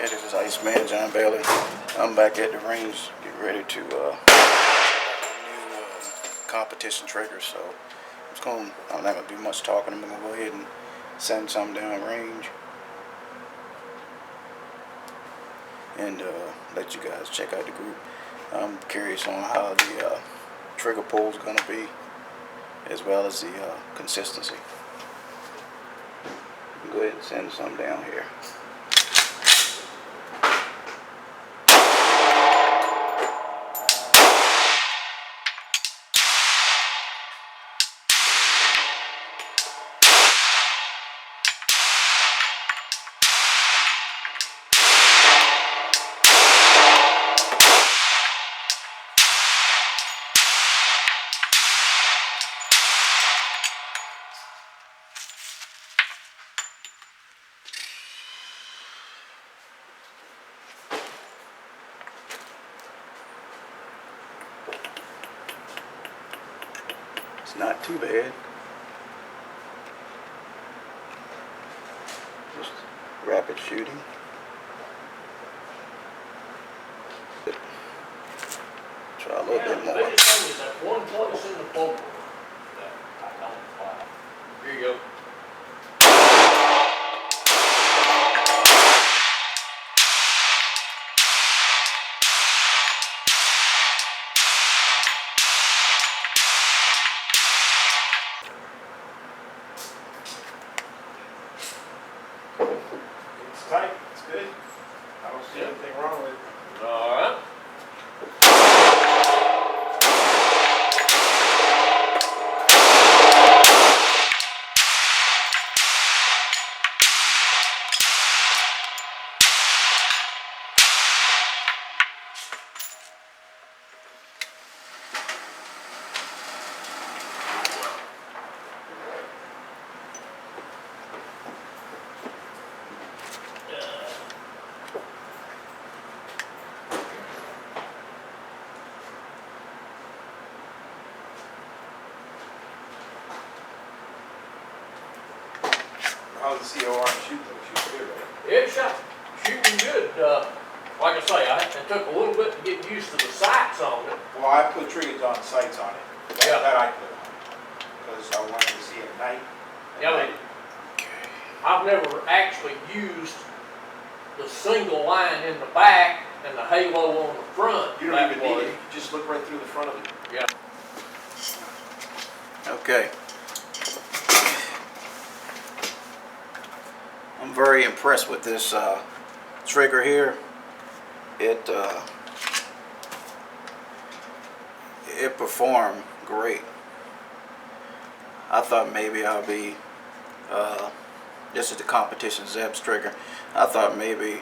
Yeah, this is Iceman John Bailey. I'm back at the range, get ready to new competition trigger. So I'm not gonna do much talking. I'm gonna go ahead and send some down range and let you guys check out the group. I'm curious on how the trigger pull is gonna be, as well as the consistency. Go ahead and send some down here. It's not too bad. Just rapid shooting. Try a little bit more. The biggest thing is that one place in the bowl that I don't apply. Here you go. It's tight, it's good. I don't see anything wrong with it. Alright. How's the COR shooting? Shoots good, right? It's shooting good. Like I say, it took a little bit to get used to the sights on it. Well, I put trigger on sights on it. Yeah. That I put on. Because I wanted to see at night. Yeah, I've never actually used the single line in the back and the halo on the front. You don't even need it. You just look right through the front of it. Yeah. Okay. I'm very impressed with this trigger here. It performed great. I thought maybe I'll be this is the competition Zeb's trigger. I thought maybe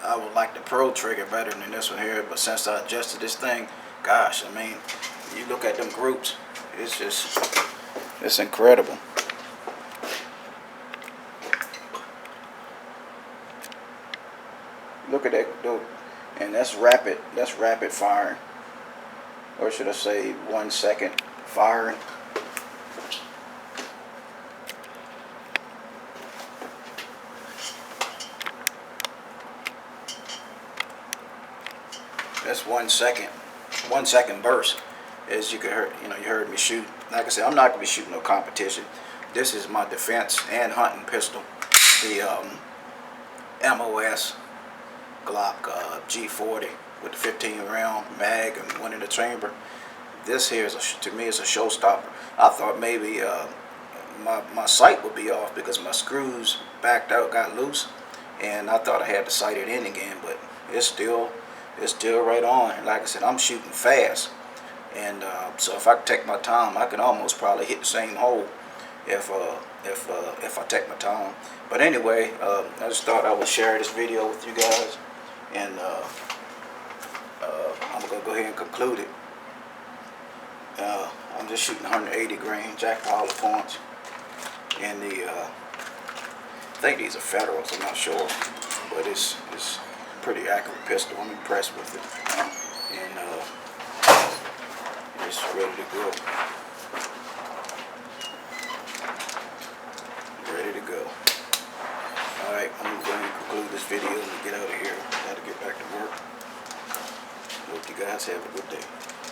I would like the Pro trigger better than this one here, but since I adjusted this thing, gosh, I mean, you look at them groups, it's incredible. Look at that, dude. And that's rapid firing. Or should I say 1 second firing. That's 1 second. 1 second burst. As you could hear, you heard me shoot. Like I said, I'm not gonna be shooting no competition. This is my defense and hunting pistol. The MOS Glock G40 with the 15 round mag and one in the chamber. This here is to me is a showstopper. I thought maybe my sight would be off because my screws backed out, got loose, and I thought I had to sight it in again, but it's still right on. And like I said, I'm shooting fast, and so if I take my time, I can almost probably hit the same hole if I take my time. But anyway, I just thought I would share this video with you guys, and I'm gonna go ahead and conclude it. I'm just shooting 180 grain Jack Powell points, and I think these are Federals. I'm not sure, but it's pretty accurate pistol. I'm impressed with it, and it's ready to go. Ready to go. Alright, I'm going to conclude this video and get out of here. guys have a good day.